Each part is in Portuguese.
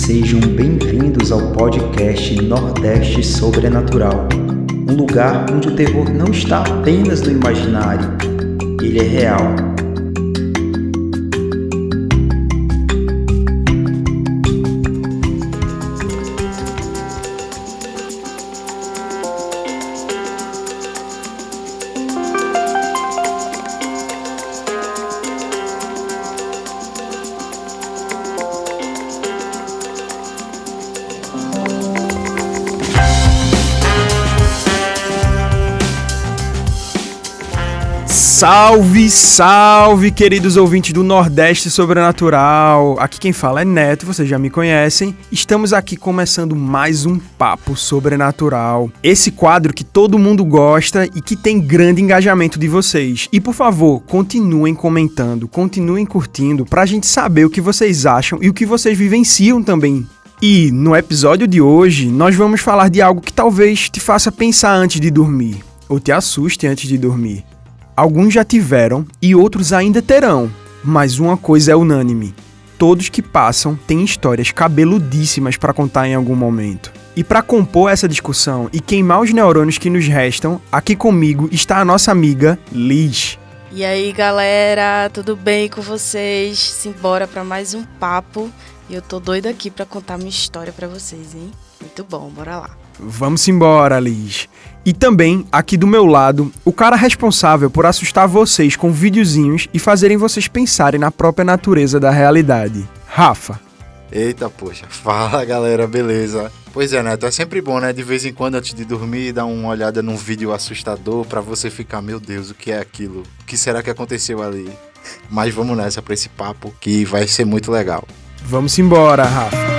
Sejam bem-vindos ao podcast Nordeste Sobrenatural, um lugar onde o terror não está apenas no imaginário, ele é real. Salve, salve, queridos ouvintes do Nordeste Sobrenatural. Aqui quem fala é Neto, vocês já me conhecem. Estamos aqui começando mais um Papo Sobrenatural. Esse quadro que todo mundo gosta e que tem grande engajamento de vocês. E por favor, continuem comentando, continuem curtindo pra gente saber o que vocês acham e o que vocês vivenciam também. E no episódio de hoje, nós vamos falar de algo que talvez te faça pensar antes de dormir, ou te assuste antes de dormir. Alguns já tiveram e outros ainda terão, mas uma coisa é unânime: todos que passam têm histórias cabeludíssimas para contar em algum momento. E para compor essa discussão e queimar os neurônios que nos restam, aqui comigo está a nossa amiga Liz. E aí, galera, tudo bem com vocês? Simbora para mais um papo. E eu tô doida aqui para contar minha história para vocês, hein? Muito bom, bora lá. Vamos embora, Liz. E também, aqui do meu lado, o cara responsável por assustar vocês com videozinhos e fazerem vocês pensarem na própria natureza da realidade, Rafa. Eita, poxa. Fala, galera, beleza? Pois é, Neto, é sempre bom, né? De vez em quando, antes de dormir, dar uma olhada num vídeo assustador pra você ficar, meu Deus, o que é aquilo? O que será que aconteceu ali? Mas vamos nessa pra esse papo que vai ser muito legal. Vamos embora, Rafa.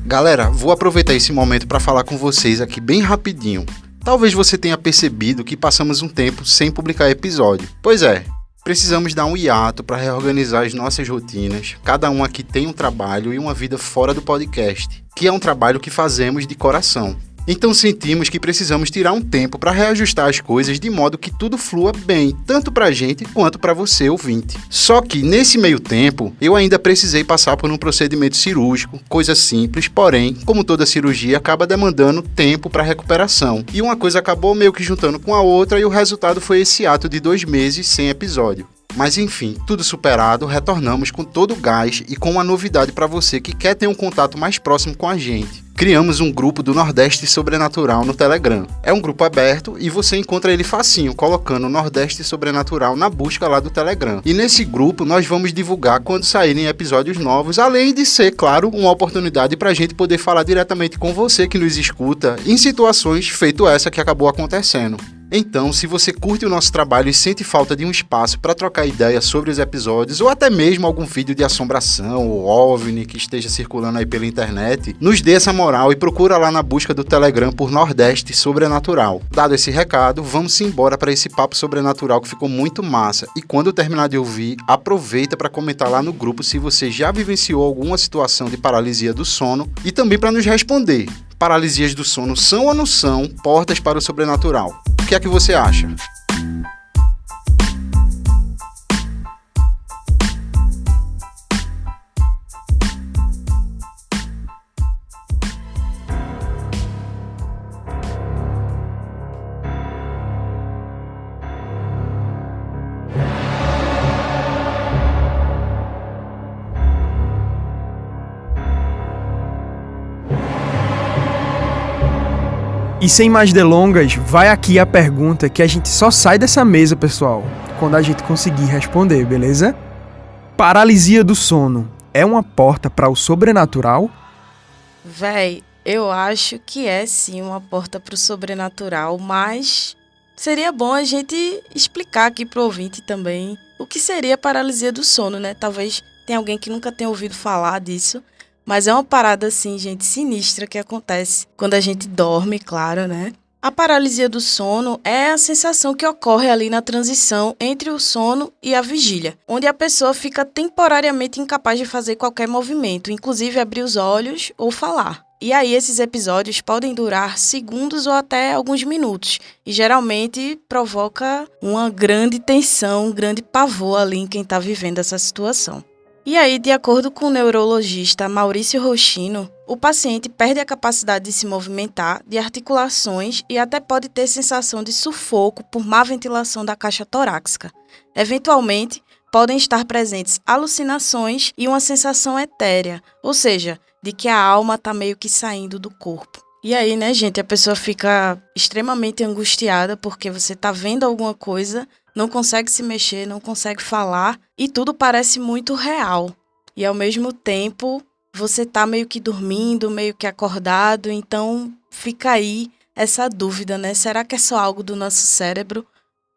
Galera, vou aproveitar esse momento para falar com vocês aqui bem rapidinho. Talvez você tenha percebido que passamos um tempo sem publicar episódio. Pois é, precisamos dar um hiato para reorganizar as nossas rotinas. Cada um aqui tem um trabalho e uma vida fora do podcast, que é um trabalho que fazemos de coração. Então sentimos que precisamos tirar um tempo para reajustar as coisas de modo que tudo flua bem, tanto pra gente quanto pra você, ouvinte. Só que nesse meio tempo, eu ainda precisei passar por um procedimento cirúrgico, coisa simples, porém, como toda cirurgia, acaba demandando tempo para recuperação. E uma coisa acabou meio que juntando com a outra e o resultado foi esse ato de 2 meses sem episódio. Mas enfim, tudo superado, retornamos com todo o gás e com uma novidade para você que quer ter um contato mais próximo com a gente. Criamos um grupo do Nordeste Sobrenatural no Telegram. É um grupo aberto e você encontra ele facinho, colocando Nordeste Sobrenatural na busca lá do Telegram. E nesse grupo nós vamos divulgar quando saírem episódios novos, além de ser, claro, uma oportunidade para a gente poder falar diretamente com você que nos escuta em situações feito essa que acabou acontecendo. Então, se você curte o nosso trabalho e sente falta de um espaço para trocar ideias sobre os episódios ou até mesmo algum vídeo de assombração ou OVNI que esteja circulando aí pela internet, nos dê essa moral e procura lá na busca do Telegram por Nordeste Sobrenatural. Dado esse recado, vamos embora para esse papo sobrenatural que ficou muito massa. E quando terminar de ouvir, aproveita para comentar lá no grupo se você já vivenciou alguma situação de paralisia do sono e também para nos responder. Paralisias do sono são ou não são portas para o sobrenatural? O que é que você acha? E sem mais delongas, vai aqui a pergunta que a gente só sai dessa mesa, pessoal, quando a gente conseguir responder, beleza? Paralisia do sono é uma porta para o sobrenatural? Véi, eu acho que é sim uma porta pro sobrenatural, mas seria bom a gente explicar aqui pro ouvinte também o que seria paralisia do sono, né? Talvez tenha alguém que nunca tenha ouvido falar disso. Mas é uma parada, assim, gente, sinistra que acontece quando a gente dorme, claro, né? A paralisia do sono é a sensação que ocorre ali na transição entre o sono e a vigília, onde a pessoa fica temporariamente incapaz de fazer qualquer movimento, inclusive abrir os olhos ou falar. E aí esses episódios podem durar segundos ou até alguns minutos, e geralmente provoca uma grande tensão, um grande pavor ali em quem está vivendo essa situação. E aí, de acordo com o neurologista Maurício Rochino, o paciente perde a capacidade de se movimentar, de articulações e até pode ter sensação de sufoco por má ventilação da caixa torácica. Eventualmente, podem estar presentes alucinações e uma sensação etérea, ou seja, de que a alma está meio que saindo do corpo. E aí, né, gente, a pessoa fica extremamente angustiada porque você está vendo alguma coisa, não consegue se mexer, não consegue falar e tudo parece muito real. E ao mesmo tempo, você tá meio que dormindo, meio que acordado, então fica aí essa dúvida, né? Será que é só algo do nosso cérebro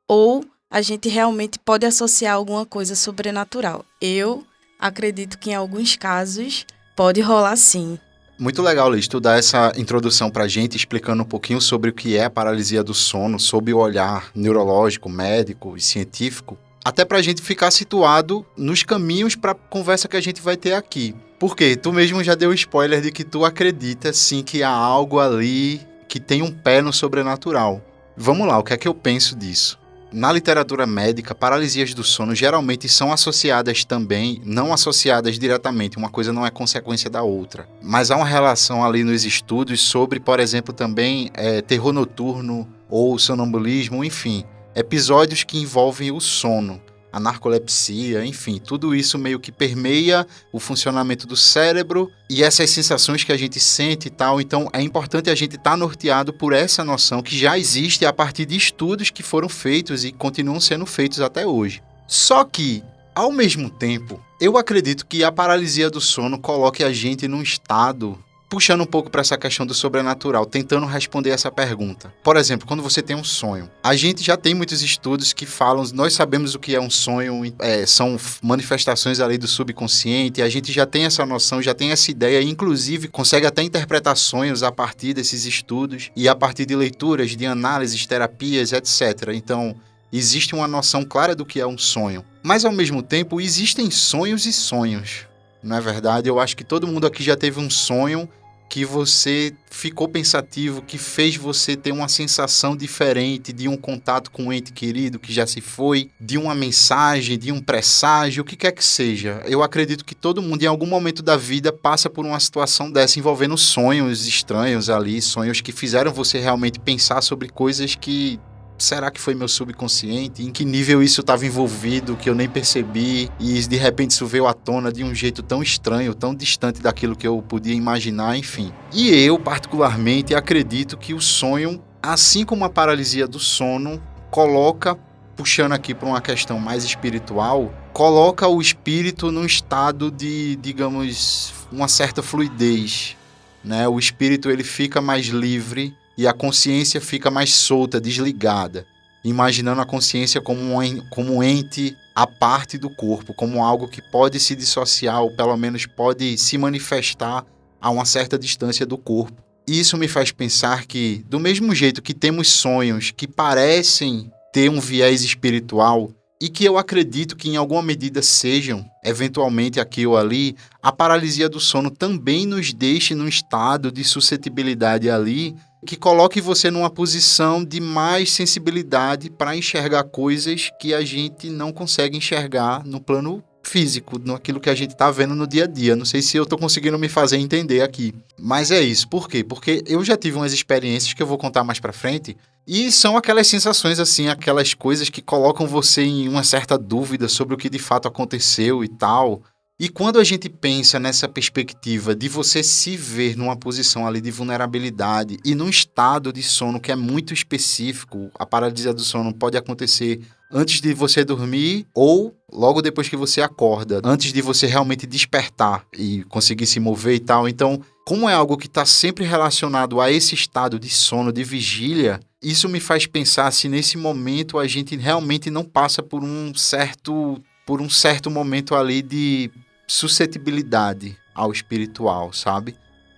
ou a gente realmente pode associar alguma coisa sobrenatural? Eu acredito que em alguns casos pode rolar sim. Muito legal, Liz, tu dar essa introdução pra gente, explicando um pouquinho sobre o que é a paralisia do sono, sob o olhar neurológico, médico e científico, até pra gente ficar situado nos caminhos pra conversa que a gente vai ter aqui. Porque tu mesmo já deu spoiler de que tu acredita, sim, que há algo ali que tem um pé no sobrenatural. Vamos lá, o que é que eu penso disso? Na literatura médica, paralisias do sono geralmente são associadas também, não associadas diretamente, uma coisa não é consequência da outra. Mas há uma relação ali nos estudos sobre, por exemplo, também terror noturno ou sonambulismo, enfim, episódios que envolvem o sono, a narcolepsia, enfim, tudo isso meio que permeia o funcionamento do cérebro e essas sensações que a gente sente e tal. Então, é importante a gente estar norteado por essa noção que já existe a partir de estudos que foram feitos e continuam sendo feitos até hoje. Só que, ao mesmo tempo, eu acredito que a paralisia do sono coloque a gente num estado, puxando um pouco para essa questão do sobrenatural, tentando responder essa pergunta. Por exemplo, quando você tem um sonho, a gente já tem muitos estudos que falam, nós sabemos o que é um sonho, são manifestações ali do subconsciente, a gente já tem essa noção, já tem essa ideia, e inclusive consegue até interpretar sonhos a partir desses estudos e a partir de leituras, de análises, terapias, etc. Então, existe uma noção clara do que é um sonho. Mas, ao mesmo tempo, existem sonhos e sonhos. Não é verdade? Eu acho que todo mundo aqui já teve um sonho que você ficou pensativo, que fez você ter uma sensação diferente de um contato com um ente querido que já se foi, de uma mensagem, de um presságio, o que quer que seja. Eu acredito que todo mundo, em algum momento da vida, passa por uma situação dessa, envolvendo sonhos estranhos ali, sonhos que fizeram você realmente pensar sobre coisas que... Será que foi meu subconsciente? Em que nível isso estava envolvido, que eu nem percebi? E de repente isso veio à tona de um jeito tão estranho, tão distante daquilo que eu podia imaginar, enfim. E eu, particularmente, acredito que o sonho, assim como a paralisia do sono, coloca, puxando aqui para uma questão mais espiritual, coloca o espírito num estado de, digamos, uma certa fluidez, né? O espírito ele fica mais livre e a consciência fica mais solta, desligada, imaginando a consciência como um ente à parte do corpo, como algo que pode se dissociar ou pelo menos pode se manifestar a uma certa distância do corpo. Isso me faz pensar que, do mesmo jeito que temos sonhos que parecem ter um viés espiritual e que eu acredito que em alguma medida sejam, eventualmente aqui ou ali, a paralisia do sono também nos deixe num estado de suscetibilidade ali que coloque você numa posição de mais sensibilidade para enxergar coisas que a gente não consegue enxergar no plano físico, naquilo que a gente está vendo no dia a dia. Não sei se eu estou conseguindo me fazer entender aqui. Mas é isso. Por quê? Porque eu já tive umas experiências que eu vou contar mais para frente e são aquelas sensações assim, aquelas coisas que colocam você em uma certa dúvida sobre o que de fato aconteceu e tal. E quando a gente pensa nessa perspectiva de você se ver numa posição ali de vulnerabilidade e num estado de sono que é muito específico, a paralisia do sono pode acontecer antes de você dormir ou logo depois que você acorda, antes de você realmente despertar e conseguir se mover e tal. Então, como é algo que está sempre relacionado a esse estado de sono, de vigília, isso me faz pensar se nesse momento a gente realmente não passa por um certo momento ali de suscetibilidade ao espiritual, sabe?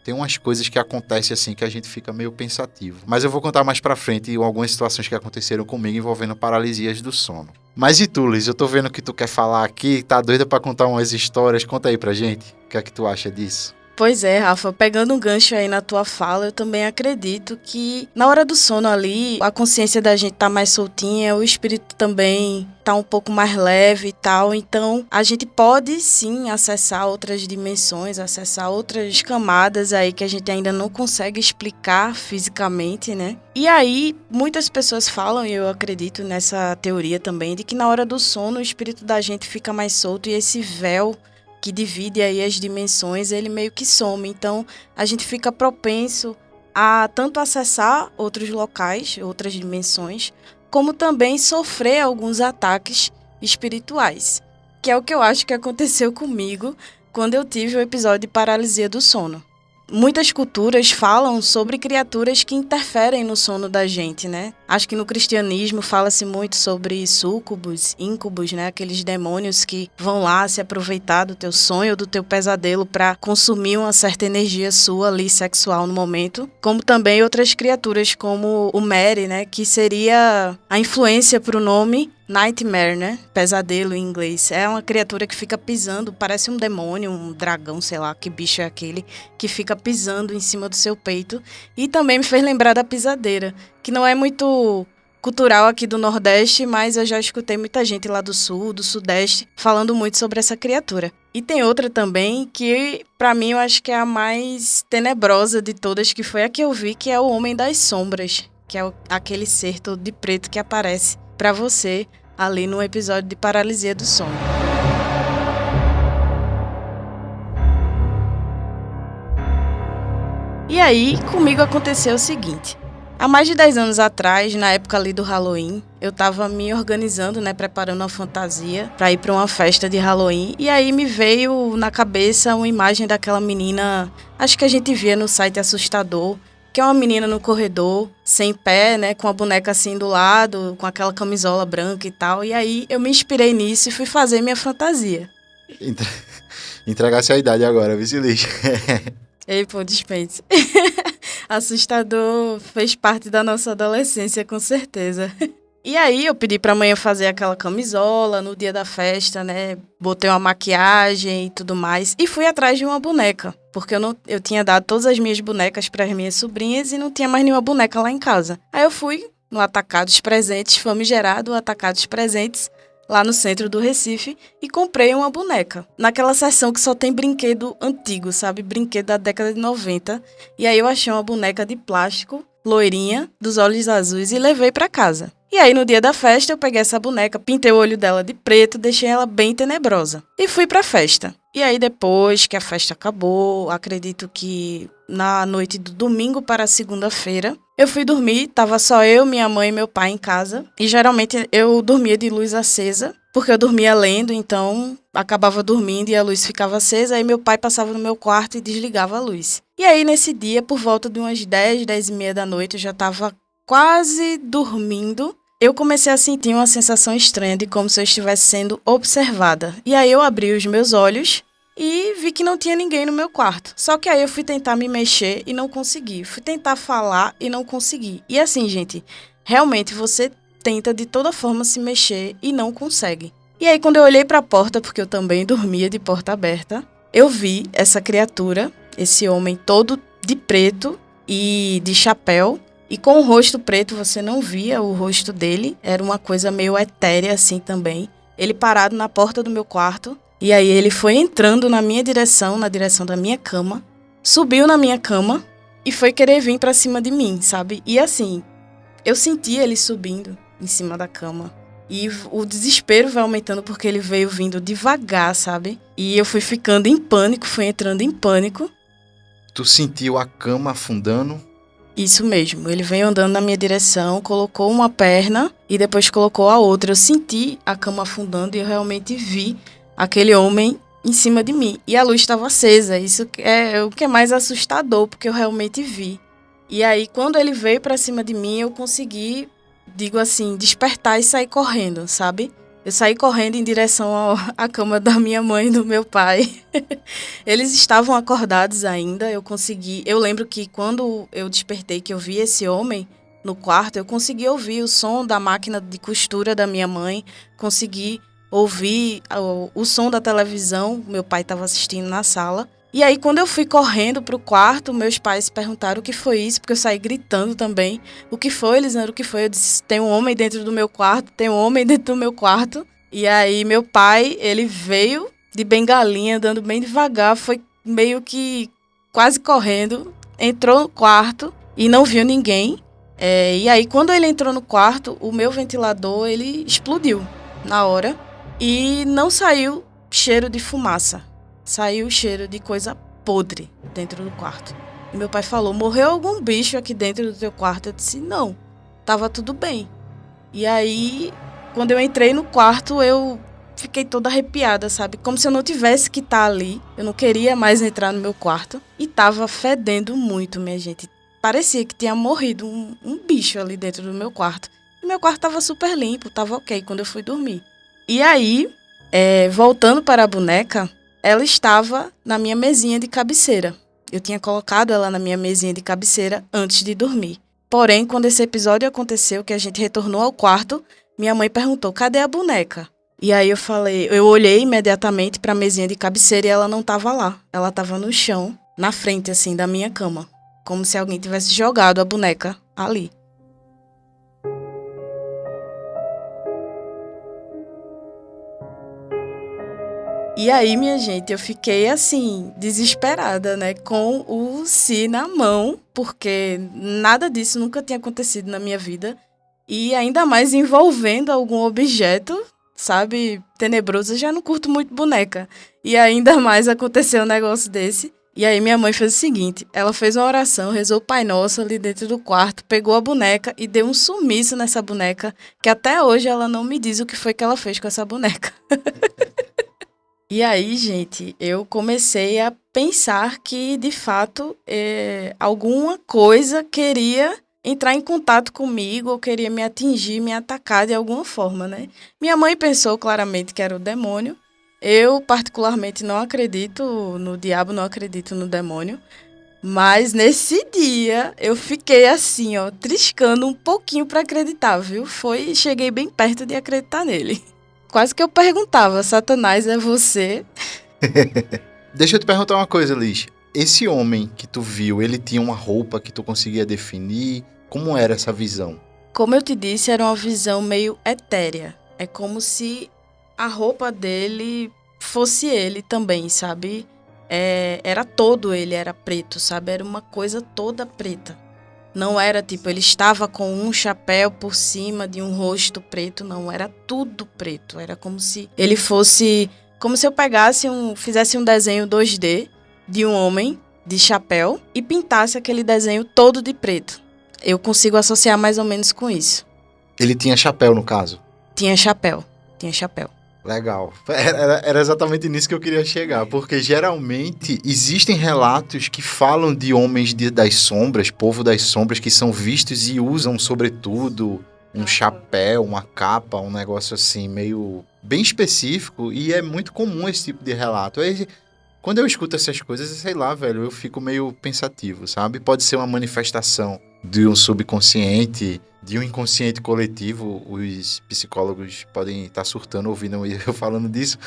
Tem umas coisas que acontecem assim que a gente fica meio pensativo. Mas eu vou contar mais pra frente algumas situações que aconteceram comigo envolvendo paralisias do sono. Mas e tu, Liz? Eu tô vendo que tu quer falar aqui, tá doida pra contar umas histórias. Conta aí pra gente. O que é que tu acha disso? Pois é, Rafa, pegando um gancho aí na tua fala, eu também acredito que na hora do sono ali, a consciência da gente tá mais soltinha, o espírito também tá um pouco mais leve e tal, então a gente pode sim acessar outras dimensões, acessar outras camadas aí que a gente ainda não consegue explicar fisicamente, né? E aí, muitas pessoas falam, e eu acredito nessa teoria também, de que na hora do sono o espírito da gente fica mais solto e esse véu que divide aí as dimensões, ele meio que some. Então, a gente fica propenso a tanto acessar outros locais, outras dimensões, como também sofrer alguns ataques espirituais, que é o que eu acho que aconteceu comigo quando eu tive o episódio de paralisia do sono. Muitas culturas falam sobre criaturas que interferem no sono da gente, né? Acho que no cristianismo fala-se muito sobre súcubos, íncubos, né? Aqueles demônios que vão lá se aproveitar do teu sonho, do teu pesadelo para consumir uma certa energia sua ali sexual no momento. Como também outras criaturas como o Mary, né? Que seria a influência para o nome Nightmare, né? Pesadelo em inglês. É uma criatura que fica pisando, parece um demônio, um dragão, sei lá, que bicho é aquele, que fica pisando em cima do seu peito. E também me fez lembrar da pisadeira, que não é muito cultural aqui do Nordeste, mas eu já escutei muita gente lá do Sul, do Sudeste, falando muito sobre essa criatura. E tem outra também que, pra mim, eu acho que é a mais tenebrosa de todas, que foi a que eu vi, que é o Homem das Sombras, que é aquele ser todo de preto que aparece pra você ali no episódio de paralisia do sono. E aí, comigo aconteceu o seguinte. Há mais de 10 anos atrás, na época ali do Halloween, eu tava me organizando, né, preparando uma fantasia pra ir pra uma festa de Halloween. E aí me veio na cabeça uma imagem daquela menina, acho que a gente via no site Assustador, que é uma menina no corredor, sem pé, né, com a boneca assim do lado, com aquela camisola branca e tal. E aí eu me inspirei nisso e fui fazer minha fantasia. Entregasse a idade agora, viu, Liz? Ei, pô, dispense. Assustador fez parte da nossa adolescência, com certeza. E aí eu pedi pra mãe fazer aquela camisola no dia da festa, né? Botei uma maquiagem e tudo mais. E fui atrás de uma boneca. Porque eu tinha dado todas as minhas bonecas para as minhas sobrinhas e não tinha mais nenhuma boneca lá em casa. Aí eu fui no Atacados Presentes, famigerado Atacados Presentes, lá no centro do Recife, e comprei uma boneca. Naquela seção que só tem brinquedo antigo, sabe? Brinquedo da década de 90. E aí eu achei uma boneca de plástico, loirinha, dos olhos azuis, e levei para casa. E aí, no dia da festa, eu peguei essa boneca, pintei o olho dela de preto, deixei ela bem tenebrosa. E fui pra festa. E aí, depois que a festa acabou, acredito que na noite do domingo para a segunda-feira, eu fui dormir, tava só eu, minha mãe e meu pai em casa. E geralmente eu dormia de luz acesa, porque eu dormia lendo, então acabava dormindo e a luz ficava acesa. Aí meu pai passava no meu quarto e desligava a luz. E aí, nesse dia, por volta de umas 10, 10 e meia da noite, eu já tava quase dormindo. Eu comecei a sentir uma sensação estranha de como se eu estivesse sendo observada. E aí eu abri os meus olhos e vi que não tinha ninguém no meu quarto. Só que aí eu fui tentar me mexer e não consegui. Fui tentar falar e não consegui. E assim, gente, realmente você tenta de toda forma se mexer e não consegue. E aí quando eu olhei para a porta, porque eu também dormia de porta aberta, eu vi essa criatura, esse homem todo de preto e de chapéu. E com o rosto preto, você não via o rosto dele. Era uma coisa meio etérea assim também. Ele parado na porta do meu quarto. E aí ele foi entrando na minha direção, na direção da minha cama. Subiu na minha cama e foi querer vir pra cima de mim, sabe? E assim, eu senti ele subindo em cima da cama. E o desespero vai aumentando porque ele veio vindo devagar, sabe? E eu fui ficando em pânico, fui entrando em pânico. Tu sentiu a cama afundando? Isso mesmo, ele veio andando na minha direção, colocou uma perna e depois colocou a outra. Eu senti a cama afundando e eu realmente vi aquele homem em cima de mim. E a luz estava acesa, isso é o que é mais assustador, porque eu realmente vi. E aí, quando ele veio pra cima de mim, eu consegui, digo assim, despertar e sair correndo, sabe? Eu saí correndo em direção à cama da minha mãe e do meu pai. Eles estavam acordados ainda. Eu lembro que quando eu despertei, que eu vi esse homem no quarto, eu consegui ouvir o som da máquina de costura da minha mãe, consegui ouvir o som da televisão. Meu pai estava assistindo na sala. E aí, quando eu fui correndo pro quarto, meus pais perguntaram o que foi isso, porque eu saí gritando também. O que foi, Elisandro? O que foi? Eu disse, tem um homem dentro do meu quarto, tem um homem dentro do meu quarto. E aí, meu pai, ele veio de bengalinha, andando bem devagar, foi meio que quase correndo, entrou no quarto e não viu ninguém. E aí, quando ele entrou no quarto, o meu ventilador, ele explodiu na hora e não saiu cheiro de fumaça. Saiu o cheiro de coisa podre dentro do quarto. E meu pai falou, morreu algum bicho aqui dentro do teu quarto? Eu disse, não, tava tudo bem. E aí, quando eu entrei no quarto, eu fiquei toda arrepiada, sabe? Como se eu não tivesse que estar ali. Eu não queria mais entrar no meu quarto. E tava fedendo muito, minha gente. Parecia que tinha morrido um bicho ali dentro do meu quarto. E meu quarto tava super limpo, tava ok quando eu fui dormir. E aí, voltando para a boneca, ela estava na minha mesinha de cabeceira. Eu tinha colocado ela na minha mesinha de cabeceira antes de dormir. Porém, quando esse episódio aconteceu, que a gente retornou ao quarto, minha mãe perguntou, cadê a boneca? E aí eu olhei imediatamente para a mesinha de cabeceira e ela não estava lá. Ela estava no chão, na frente assim da minha cama, como se alguém tivesse jogado a boneca ali. E aí, minha gente, eu fiquei assim, desesperada, né? Com o Si na mão, porque nada disso nunca tinha acontecido na minha vida. E ainda mais envolvendo algum objeto, sabe, tenebroso. Eu já não curto muito boneca. E ainda mais aconteceu um negócio desse. E aí minha mãe fez o seguinte, ela fez uma oração, rezou o Pai Nosso ali dentro do quarto, pegou a boneca e deu um sumiço nessa boneca, que até hoje ela não me diz o que foi que ela fez com essa boneca. E aí, gente, eu comecei a pensar que, de fato, alguma coisa queria entrar em contato comigo ou queria me atingir, me atacar de alguma forma, né? Minha mãe pensou claramente que era o demônio. Eu, particularmente, não acredito no diabo, não acredito no demônio. Mas nesse dia, eu fiquei assim, ó, triscando um pouquinho para acreditar, viu? Cheguei bem perto de acreditar nele. Quase que eu perguntava, Satanás, é você? Deixa eu te perguntar uma coisa, Liz. Esse homem que tu viu, ele tinha uma roupa que tu conseguia definir? Como era essa visão? Como eu te disse, era uma visão meio etérea. É como se a roupa dele fosse ele também, sabe? Era todo ele, era preto, sabe? Era uma coisa toda preta. Não era tipo, ele estava com um chapéu por cima de um rosto preto, não, era tudo preto. Era como se ele fosse, como se eu fizesse um desenho 2D de um homem de chapéu e pintasse aquele desenho todo de preto. Eu consigo associar mais ou menos com isso. Ele tinha chapéu, no caso? Tinha chapéu. Legal. Era exatamente nisso que eu queria chegar, porque geralmente existem relatos que falam de homens das sombras, povo das sombras, que são vistos e usam, sobretudo, um chapéu, uma capa, um negócio assim, meio bem específico, e é muito comum esse tipo de relato. Aí, quando eu escuto essas coisas, sei lá, velho, eu fico meio pensativo, sabe? Pode ser uma manifestação de um subconsciente, de um inconsciente coletivo. Os psicólogos podem estar surtando ouvindo eu falando disso,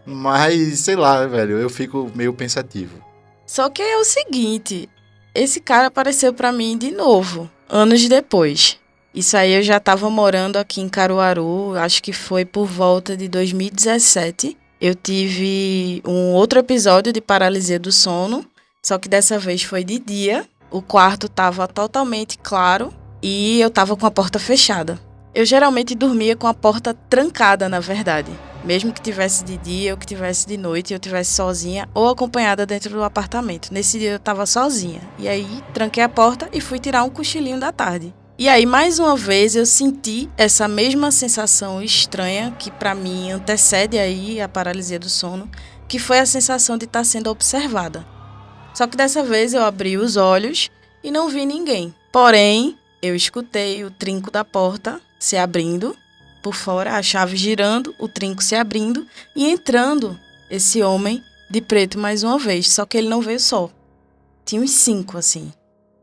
mas sei lá, velho, eu fico meio pensativo. Só que é o seguinte, esse cara apareceu pra mim de novo, anos depois. Isso aí eu já estava morando aqui em Caruaru, acho que foi por volta de 2017. Eu tive um outro episódio de paralisia do sono, só que dessa vez foi de dia. O quarto estava totalmente claro e eu estava com a porta fechada. Eu geralmente dormia com a porta trancada, na verdade. Mesmo que tivesse de dia ou que tivesse de noite, eu tivesse sozinha ou acompanhada dentro do apartamento. Nesse dia eu estava sozinha. E aí tranquei a porta e fui tirar um cochilinho da tarde. E aí, mais uma vez, eu senti essa mesma sensação estranha que para mim antecede aí a paralisia do sono, que foi a sensação de estar sendo observada. Só que dessa vez eu abri os olhos e não vi ninguém. Porém, eu escutei o trinco da porta se abrindo por fora, a chave girando, o trinco se abrindo e entrando esse homem de preto mais uma vez. Só que ele não veio só. Tinha uns 5, assim.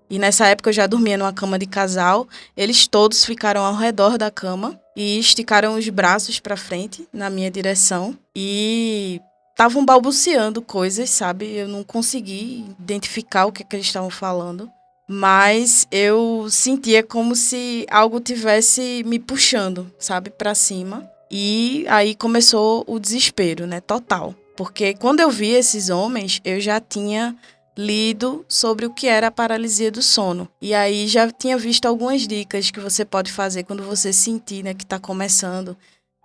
E nessa época eu já dormia numa cama de casal. Eles todos ficaram ao redor da cama e esticaram os braços para frente, na minha direção. E estavam balbuciando coisas, sabe? Eu não consegui identificar o que eles estavam falando. Mas eu sentia como se algo tivesse me puxando, sabe? Para cima. E aí começou o desespero, né? Total. Porque quando eu vi esses homens, eu já tinha lido sobre o que era a paralisia do sono. E aí já tinha visto algumas dicas que você pode fazer quando você sentir, né, que está começando,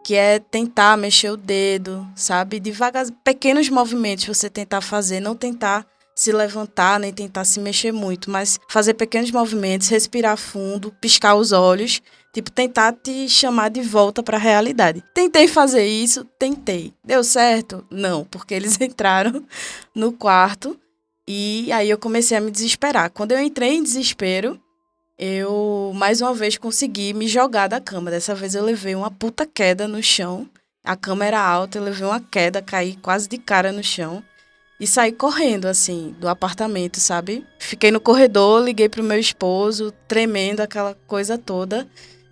que é tentar mexer o dedo, sabe? Devagar, pequenos movimentos você tentar fazer, não tentar se levantar, nem tentar se mexer muito, mas fazer pequenos movimentos, respirar fundo, piscar os olhos, tipo, tentar te chamar de volta para a realidade. Tentei fazer isso, tentei. Deu certo? Não, porque eles entraram no quarto. E aí eu comecei a me desesperar. Quando eu entrei em desespero, eu mais uma vez consegui me jogar da cama. Dessa vez eu levei uma puta queda no chão. A cama era alta, eu levei uma queda, caí quase de cara no chão. E saí correndo, assim, do apartamento, sabe? Fiquei no corredor, liguei pro meu esposo, tremendo, aquela coisa toda.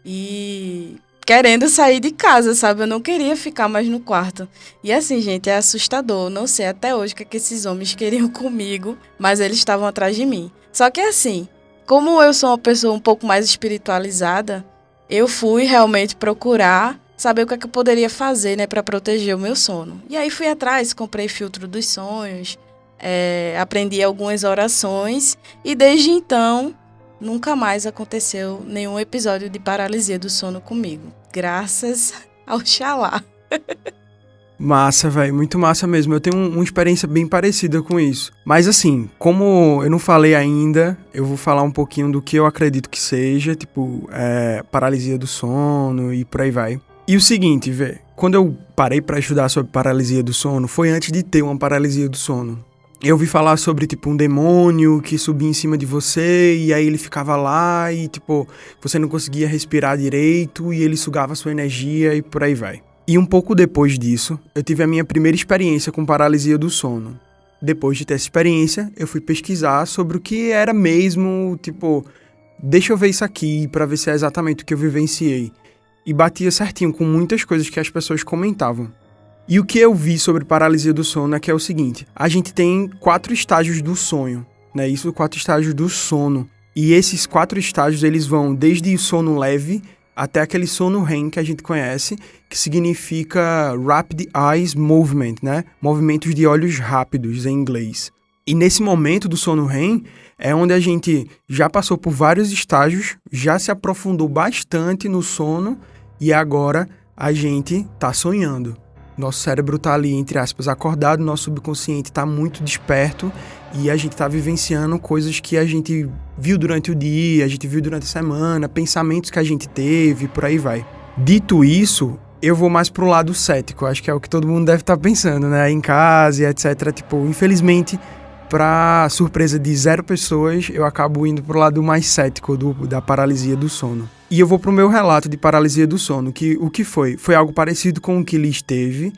E querendo sair de casa, sabe? Eu não queria ficar mais no quarto. E assim, gente, é assustador. Não sei até hoje o que esses homens queriam comigo, mas eles estavam atrás de mim. Só que assim, como eu sou uma pessoa um pouco mais espiritualizada, eu fui realmente procurar saber o que eu poderia fazer, né, para proteger o meu sono. E aí fui atrás, comprei filtro dos sonhos, aprendi algumas orações e desde então nunca mais aconteceu nenhum episódio de paralisia do sono comigo. Graças ao Xalá. Massa, velho. Muito massa mesmo. Eu tenho uma experiência bem parecida com isso. Mas assim, como eu não falei ainda, eu vou falar um pouquinho do que eu acredito que seja, tipo, paralisia do sono e por aí vai. E o seguinte, velho. Quando eu parei pra estudar sobre paralisia do sono, foi antes de ter uma paralisia do sono. Eu ouvi falar sobre, tipo, um demônio que subia em cima de você e aí ele ficava lá e, tipo, você não conseguia respirar direito e ele sugava a sua energia e por aí vai. E um pouco depois disso, eu tive a minha primeira experiência com paralisia do sono. Depois de ter essa experiência, eu fui pesquisar sobre o que era mesmo, tipo, deixa eu ver isso aqui pra ver se é exatamente o que eu vivenciei. E batia certinho com muitas coisas que as pessoas comentavam. E o que eu vi sobre paralisia do sono é que é o seguinte, a gente tem 4 estágios do sonho, né? Isso, 4 estágios do sono. E esses 4 estágios, eles vão desde o sono leve até aquele sono REM que a gente conhece, que significa Rapid Eye Movement, né? Movimentos de olhos rápidos em inglês. E nesse momento do sono REM é onde a gente já passou por vários estágios, já se aprofundou bastante no sono e agora a gente tá sonhando. Nosso cérebro tá ali, entre aspas, acordado, nosso subconsciente tá muito desperto e a gente tá vivenciando coisas que a gente viu durante o dia, a gente viu durante a semana, pensamentos que a gente teve, por aí vai. Dito isso, eu vou mais pro lado cético, acho que é o que todo mundo deve estar pensando, né? Em casa e etc. Tipo, infelizmente, pra surpresa de 0 pessoas, eu acabo indo pro lado mais cético da paralisia do sono. E eu vou pro meu relato de paralisia do sono, que o que foi? Foi algo parecido com o que Liz teve.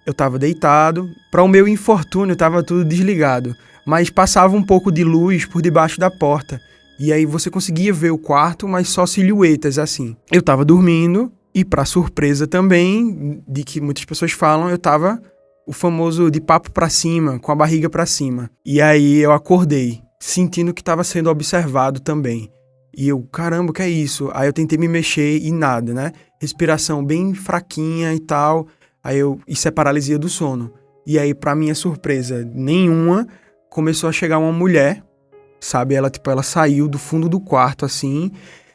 Eu tava deitado, para o meu infortúnio tava tudo desligado, mas passava um pouco de luz por debaixo da porta. E aí você conseguia ver o quarto, mas só silhuetas assim. Eu tava dormindo e pra surpresa também, de que muitas pessoas falam, eu tava o famoso de papo pra cima, com a barriga pra cima. E aí eu acordei, sentindo que estava sendo observado também. E eu, caramba, o que é isso? Aí eu tentei me mexer e nada, né? Respiração bem fraquinha e tal. Aí isso é paralisia do sono. E aí, pra minha surpresa nenhuma, começou a chegar uma mulher, sabe? Ela saiu do fundo do quarto, assim,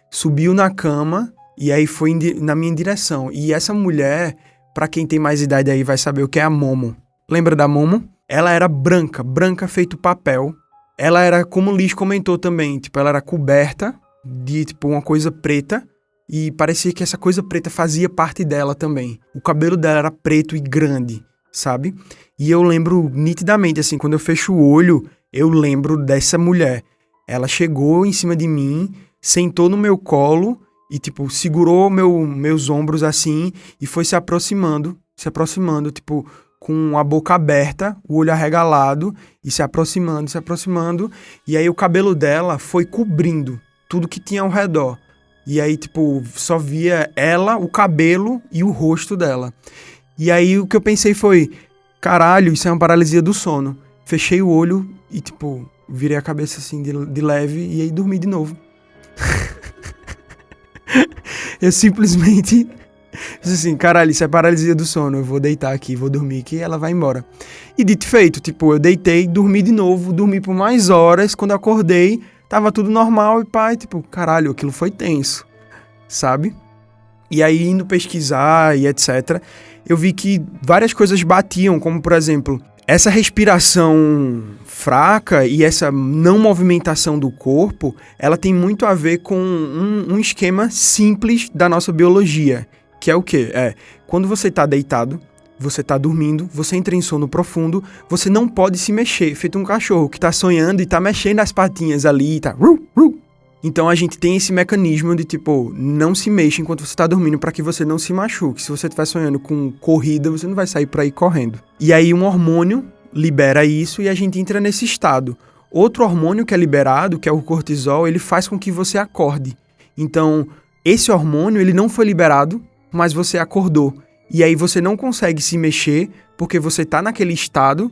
subiu na cama e aí foi na minha direção. E essa mulher, pra quem tem mais idade aí, vai saber o que é a Momo. Lembra da Momo? Ela era branca feito papel. Ela era, como o Liz comentou também, ela era coberta de, uma coisa preta e parecia que essa coisa preta fazia parte dela também. O cabelo dela era preto e grande, sabe? E eu lembro nitidamente, assim, quando eu fecho o olho, eu lembro dessa mulher. Ela chegou em cima de mim, sentou no meu colo e, tipo, segurou meus ombros assim e foi se aproximando, tipo, com a boca aberta, o olho arregalado e se aproximando. E aí o cabelo dela foi cobrindo tudo que tinha ao redor. E aí, tipo, só via ela, o cabelo e o rosto dela. E aí o que eu pensei foi, caralho, isso é uma paralisia do sono. Fechei o olho e, tipo, virei a cabeça assim de leve e aí dormi de novo. Eu simplesmente disse assim, caralho, isso é paralisia do sono, eu vou deitar aqui, vou dormir aqui e ela vai embora. E dito e feito, tipo, eu deitei, dormi de novo, dormi por mais horas, quando eu acordei, tava tudo normal e pai, tipo, caralho, aquilo foi tenso, sabe? E aí, indo pesquisar e etc., eu vi que várias coisas batiam, como, por exemplo, essa respiração fraca e essa não movimentação do corpo, ela tem muito a ver com um esquema simples da nossa biologia, que é o quê? Quando você tá deitado, você tá dormindo, você entra em sono profundo, você não pode se mexer, feito um cachorro que tá sonhando e tá mexendo as patinhas ali e tá... Então a gente tem esse mecanismo de, tipo, não se mexa enquanto você tá dormindo para que você não se machuque. Se você estiver sonhando com corrida, você não vai sair por aí correndo. E aí um hormônio libera isso e a gente entra nesse estado. Outro hormônio que é liberado, que é o cortisol, ele faz com que você acorde. Então, esse hormônio, ele não foi liberado, mas você acordou. E aí você não consegue se mexer porque você tá naquele estado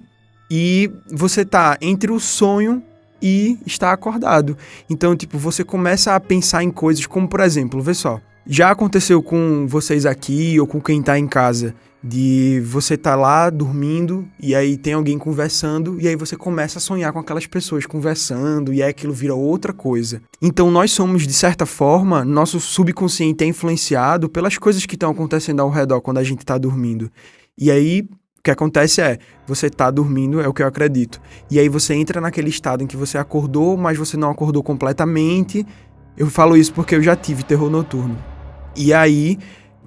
e você tá entre o sonho e está acordado. Então, tipo, você começa a pensar em coisas como, por exemplo, vê só, já aconteceu com vocês aqui ou com quem tá em casa, de você tá lá dormindo e aí tem alguém conversando e aí você começa a sonhar com aquelas pessoas conversando e aí aquilo vira outra coisa. Então, nós somos, de certa forma, nosso subconsciente é influenciado pelas coisas que estão acontecendo ao redor quando a gente tá dormindo. E aí, o que acontece é, você tá dormindo, é o que eu acredito. E aí você entra naquele estado em que você acordou, mas você não acordou completamente. Eu falo isso porque eu já tive terror noturno. E aí,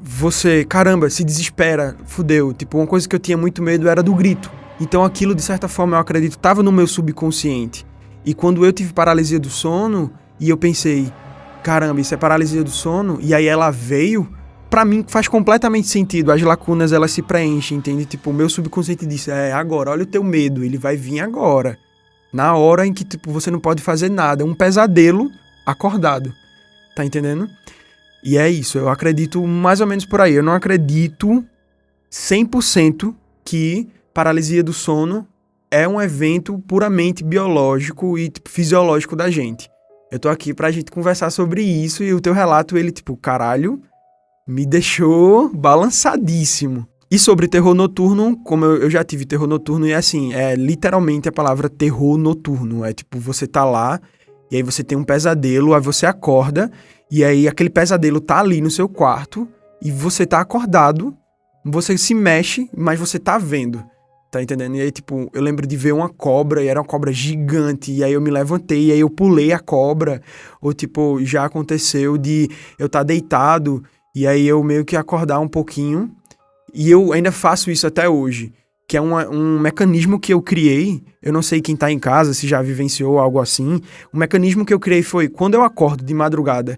você, caramba, se desespera, fudeu. Tipo, uma coisa que eu tinha muito medo era do grito. Então aquilo, de certa forma, eu acredito, estava no meu subconsciente. E quando eu tive paralisia do sono, e eu pensei, caramba, isso é paralisia do sono? E aí ela veio... Pra mim faz completamente sentido, as lacunas elas se preenchem, entende? Tipo, o meu subconsciente disse, agora, olha o teu medo, ele vai vir agora. Na hora em que, tipo, você não pode fazer nada, é um pesadelo acordado, tá entendendo? E é isso, eu acredito mais ou menos por aí, eu não acredito 100% que paralisia do sono é um evento puramente biológico e, tipo, fisiológico da gente. Eu tô aqui pra gente conversar sobre isso e o teu relato, ele, tipo, caralho... me deixou balançadíssimo. E sobre terror noturno, como eu já tive terror noturno, e assim, é literalmente a palavra terror noturno. É tipo, você tá lá, e aí você tem um pesadelo, aí você acorda, e aí aquele pesadelo tá ali no seu quarto, e você tá acordado, você se mexe, mas você tá vendo. Tá entendendo? E aí, tipo, eu lembro de ver uma cobra, e era uma cobra gigante, e aí eu me levantei, e aí eu pulei a cobra. Ou, tipo, já aconteceu de eu tá deitado, e aí eu meio que acordar um pouquinho, e eu ainda faço isso até hoje, que é um mecanismo que eu criei, eu não sei quem tá em casa, se já vivenciou algo assim, o mecanismo que eu criei foi, quando eu acordo de madrugada,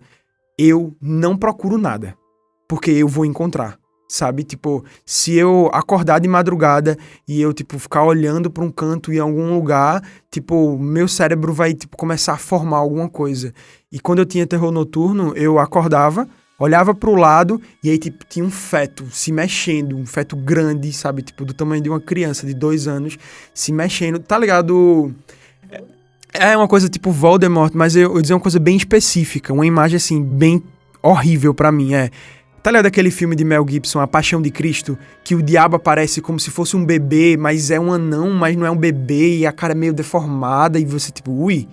eu não procuro nada, porque eu vou encontrar, sabe? Tipo, se eu acordar de madrugada e eu, tipo, ficar olhando pra um canto em algum lugar, tipo, meu cérebro vai, tipo, começar a formar alguma coisa. E quando eu tinha terror noturno, eu acordava, olhava pro lado e aí, tipo, tinha um feto se mexendo, um feto grande, sabe? Tipo, do tamanho de uma criança de 2 anos, se mexendo. Tá ligado? É uma coisa tipo Voldemort, mas eu vou dizer uma coisa bem específica, uma imagem, assim, bem horrível pra mim, Tá ligado aquele filme de Mel Gibson, A Paixão de Cristo, que o diabo aparece como se fosse um bebê, mas é um anão, mas não é um bebê, e a cara é meio deformada, e você, tipo, ui...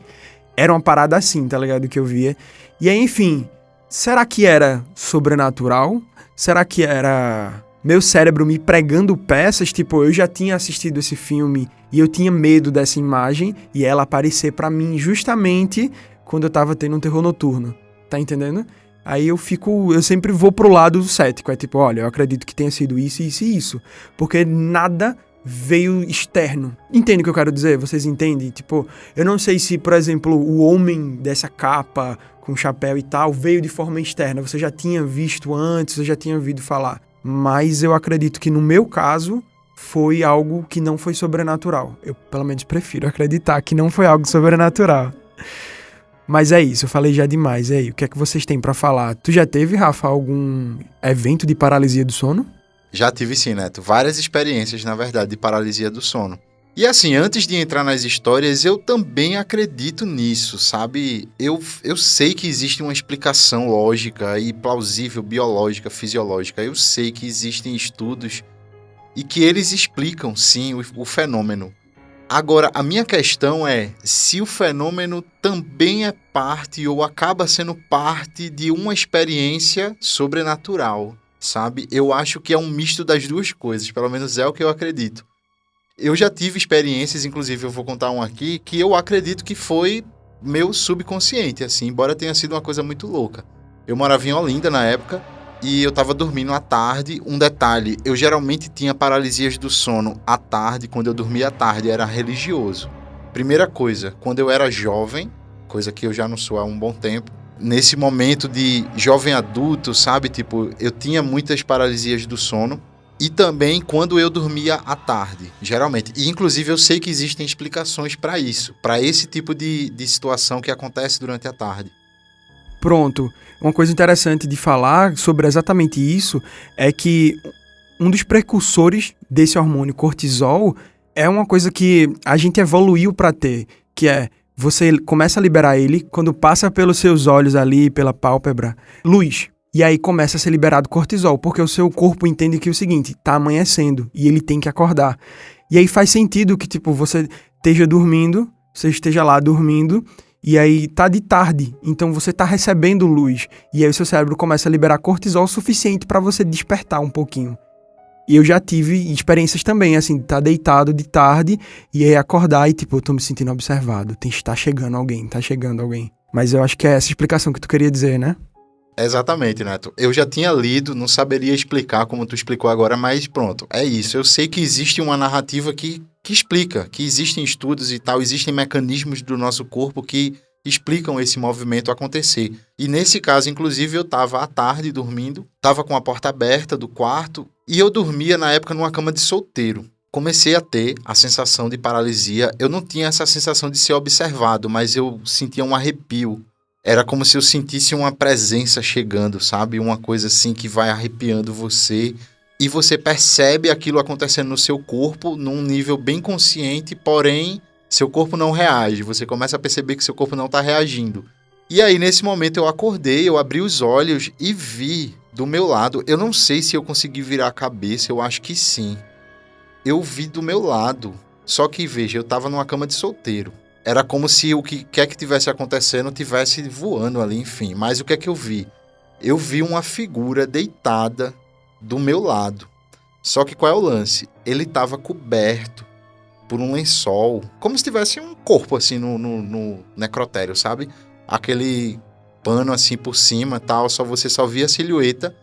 Era uma parada assim, tá ligado? Que eu via. E aí, enfim... Será que era sobrenatural? Será que era meu cérebro me pregando peças? Tipo, eu já tinha assistido esse filme e eu tinha medo dessa imagem e ela aparecer pra mim justamente quando eu tava tendo um terror noturno. Tá entendendo? Aí eu sempre vou pro lado do cético. É tipo, olha, eu acredito que tenha sido isso, isso e isso. Porque nada veio externo. Entende o que eu quero dizer? Vocês entendem? Tipo, eu não sei se, por exemplo, o homem dessa capa com chapéu e tal, veio de forma externa. Você já tinha visto antes, você já tinha ouvido falar. Mas eu acredito que no meu caso foi algo que não foi sobrenatural. Eu, pelo menos, prefiro acreditar que não foi algo sobrenatural. Mas é isso, eu falei já demais. E aí, o que é que vocês têm pra falar? Tu já teve, Rafa, algum evento de paralisia do sono? Já tive sim, Neto. Várias experiências, na verdade, de paralisia do sono. E assim, antes de entrar nas histórias, eu também acredito nisso, sabe? Eu sei que existe uma explicação lógica e plausível, biológica, fisiológica. Eu sei que existem estudos e que eles explicam, sim, o fenômeno. Agora, a minha questão é se o fenômeno também é parte ou acaba sendo parte de uma experiência sobrenatural, sabe? Eu acho que é um misto das duas coisas, pelo menos é o que eu acredito. Eu já tive experiências, inclusive eu vou contar uma aqui, que eu acredito que foi meu subconsciente, assim, embora tenha sido uma coisa muito louca. Eu morava em Olinda na época e eu tava dormindo à tarde. Um detalhe, eu geralmente tinha paralisias do sono à tarde, quando eu dormia à tarde, era religioso. Primeira coisa, quando eu era jovem, coisa que eu já não sou há um bom tempo, nesse momento de jovem adulto, sabe, tipo, eu tinha muitas paralisias do sono. E também quando eu dormia à tarde, geralmente. E inclusive eu sei que existem explicações para isso, para esse tipo de situação que acontece durante a tarde. Pronto. Uma coisa interessante de falar sobre exatamente isso é que um dos precursores desse hormônio cortisol é uma coisa que a gente evoluiu para ter, que é você começa a liberar ele quando passa pelos seus olhos ali, pela pálpebra, luz. E aí começa a ser liberado cortisol, porque o seu corpo entende que é o seguinte, tá amanhecendo e ele tem que acordar. E aí faz sentido que, tipo, você esteja lá dormindo, e aí tá de tarde, então você tá recebendo luz. E aí o seu cérebro começa a liberar cortisol o suficiente para você despertar um pouquinho. E eu já tive experiências também, assim, tá deitado de tarde, e aí acordar e, tipo, eu tô me sentindo observado, tá chegando alguém. Mas eu acho que é essa explicação que tu queria dizer, né? Exatamente, Neto. Eu já tinha lido, não saberia explicar como tu explicou agora, mas pronto, é isso. Eu sei que existe uma narrativa que explica, que existem estudos e tal, existem mecanismos do nosso corpo que explicam esse movimento acontecer. E nesse caso, inclusive, eu estava à tarde dormindo, estava com a porta aberta do quarto e eu dormia na época numa cama de solteiro. Comecei a ter a sensação de paralisia. Eu não tinha essa sensação de ser observado, mas eu sentia um arrepio. Era como se eu sentisse uma presença chegando, sabe? Uma coisa assim que vai arrepiando você. E você percebe aquilo acontecendo no seu corpo num nível bem consciente, porém, seu corpo não reage. Você começa a perceber que seu corpo não está reagindo. E aí, nesse momento, eu acordei, eu abri os olhos e vi do meu lado. Eu não sei se eu consegui virar a cabeça, eu acho que sim. Eu vi do meu lado. Só que, veja, eu estava numa cama de solteiro. Era como se o que quer que tivesse acontecendo tivesse voando ali, enfim. Mas o que é que eu vi? Eu vi uma figura deitada do meu lado. Só que qual é o lance? Ele estava coberto por um lençol, como se tivesse um corpo assim no necrotério, sabe? Aquele pano assim por cima, tal, você só via a silhueta.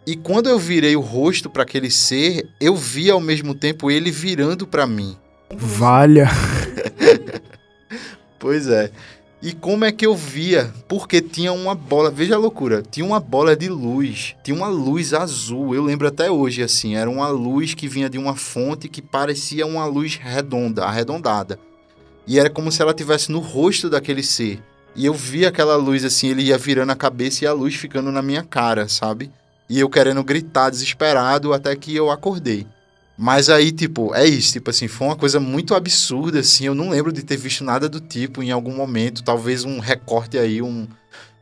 E quando eu virei o rosto para aquele ser, eu vi ao mesmo tempo ele virando para mim. Valha! Pois é. E como é que eu via? Porque tinha uma bola, veja a loucura, tinha uma bola de luz, tinha uma luz azul, eu lembro até hoje, assim, era uma luz que vinha de uma fonte que parecia uma luz redonda, arredondada. E era como se ela estivesse no rosto daquele ser. E eu via aquela luz assim, ele ia virando a cabeça e a luz ficando na minha cara, sabe? E eu querendo gritar desesperado até que eu acordei. Mas aí, tipo, é isso, tipo assim, foi uma coisa muito absurda, assim, eu não lembro de ter visto nada do tipo em algum momento, talvez um recorte aí, um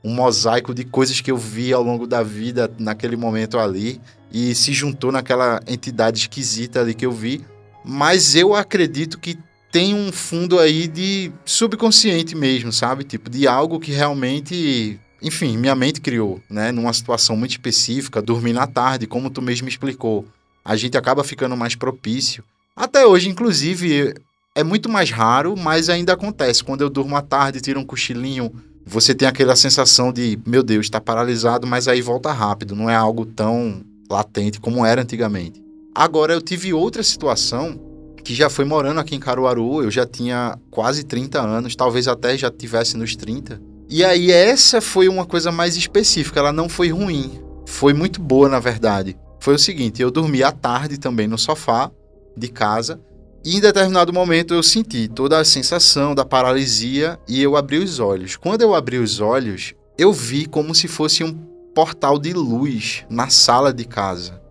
mosaico de coisas que eu vi ao longo da vida naquele momento ali, e se juntou naquela entidade esquisita ali que eu vi, mas eu acredito que tem um fundo aí de subconsciente mesmo, sabe, tipo, de algo que realmente, enfim, minha mente criou, né, numa situação muito específica, dormindo à tarde, como tu mesmo explicou. A gente acaba ficando mais propício. Até hoje, inclusive, é muito mais raro, mas ainda acontece. Quando eu durmo à tarde, tiro um cochilinho, você tem aquela sensação de, meu Deus, está paralisado, mas aí volta rápido. Não é algo tão latente como era antigamente. Agora, eu tive outra situação, que já foi morando aqui em Caruaru, eu já tinha quase 30 anos, talvez até já tivesse nos 30. E aí essa foi uma coisa mais específica, ela não foi ruim, foi muito boa na verdade. Foi o seguinte, eu dormi à tarde também no sofá de casa e em determinado momento eu senti toda a sensação da paralisia e eu abri os olhos. Quando eu abri os olhos, eu vi como se fosse um portal de luz na sala de casa.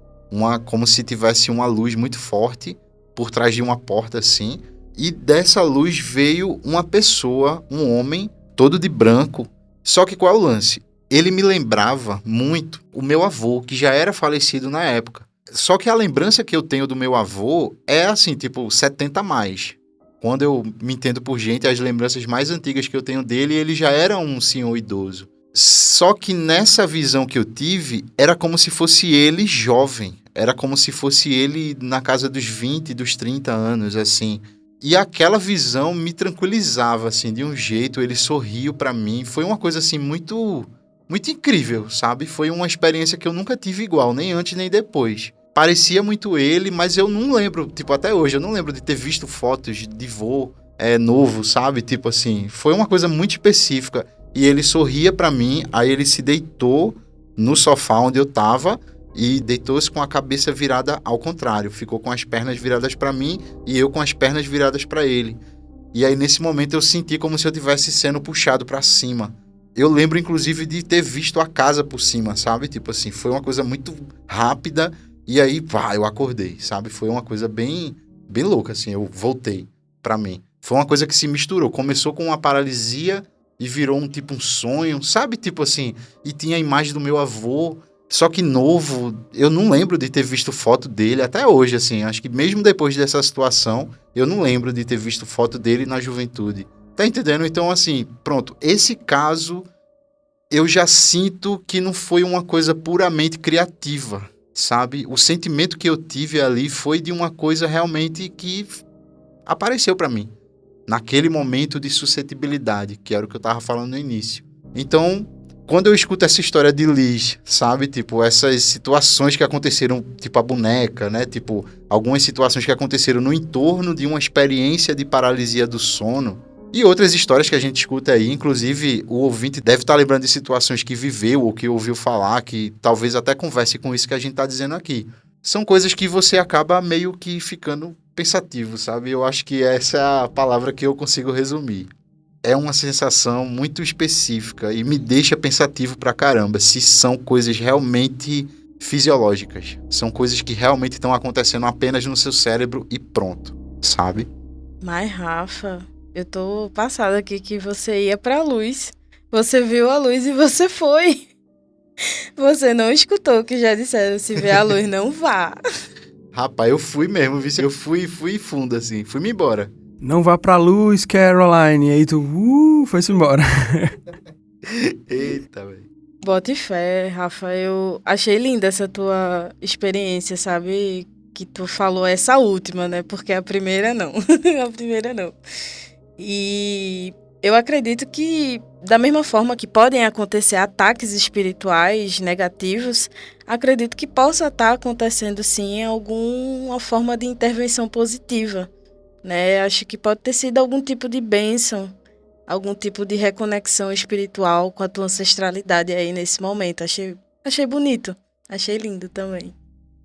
Como se tivesse uma luz muito forte por trás de uma porta assim. E dessa luz veio uma pessoa, um homem, todo de branco. Só que qual é o lance? Ele me lembrava muito o meu avô, que já era falecido na época. Só que a lembrança que eu tenho do meu avô é assim, tipo, 70 a mais. Quando eu me entendo por gente, as lembranças mais antigas que eu tenho dele, ele já era um senhor idoso. Só que nessa visão que eu tive, era como se fosse ele jovem. Era como se fosse ele na casa dos 20, dos 30 anos, assim. E aquela visão me tranquilizava, assim, de um jeito. Ele sorriu pra mim. Foi uma coisa, assim, muito, muito incrível, sabe? Foi uma experiência que eu nunca tive igual, nem antes nem depois. Parecia muito ele, mas eu não lembro, tipo, até hoje, eu não lembro de ter visto fotos de vô novo, sabe? Tipo assim, foi uma coisa muito específica. E ele sorria pra mim, aí ele se deitou no sofá onde eu tava e deitou-se com a cabeça virada ao contrário. Ficou com as pernas viradas pra mim e eu com as pernas viradas pra ele. E aí nesse momento eu senti como se eu estivesse sendo puxado pra cima. Eu lembro inclusive de ter visto a casa por cima, sabe? Tipo assim, foi uma coisa muito rápida e aí, eu acordei, sabe? Foi uma coisa bem, bem louca, assim, eu voltei pra mim. Foi uma coisa que se misturou. Começou com uma paralisia e virou um sonho, sabe? Tipo assim, e tinha a imagem do meu avô, só que novo. Eu não lembro de ter visto foto dele até hoje, assim. Acho que mesmo depois dessa situação, eu não lembro de ter visto foto dele na juventude. Tá entendendo? Então, assim, pronto. Esse caso, eu já sinto que não foi uma coisa puramente criativa, sabe? O sentimento que eu tive ali foi de uma coisa realmente que apareceu pra mim. Naquele momento de suscetibilidade, que era o que eu tava falando no início. Então, quando eu escuto essa história de Liz, sabe? Tipo, essas situações que aconteceram, tipo a boneca, né? Tipo, algumas situações que aconteceram no entorno de uma experiência de paralisia do sono. E outras histórias que a gente escuta aí, inclusive o ouvinte deve estar lembrando de situações que viveu ou que ouviu falar, que talvez até converse com isso que a gente tá dizendo aqui. São coisas que você acaba meio que ficando pensativo, sabe? Eu acho que essa é a palavra que eu consigo resumir. É uma sensação muito específica e me deixa pensativo pra caramba se são coisas realmente fisiológicas. São coisas que realmente estão acontecendo apenas no seu cérebro e pronto, sabe? Mas, Rafa, eu tô passada aqui que você ia pra luz. Você viu a luz e você foi. Você não escutou o que já disseram. Se vê a luz, não vá. Rapaz, eu fui mesmo, viu? Eu fui fundo, assim. Fui-me embora. Não vá pra luz, Caroline. E aí tu, foi-se embora. Eita, velho. Bote fé, Rafa. Eu achei linda essa tua experiência, sabe? Que tu falou essa última, né? Porque a primeira não. A primeira não. E eu acredito que, da mesma forma que podem acontecer ataques espirituais negativos, acredito que possa estar acontecendo, sim, alguma forma de intervenção positiva, né? Acho que pode ter sido algum tipo de bênção, algum tipo de reconexão espiritual com a tua ancestralidade aí nesse momento. Achei bonito, achei lindo também.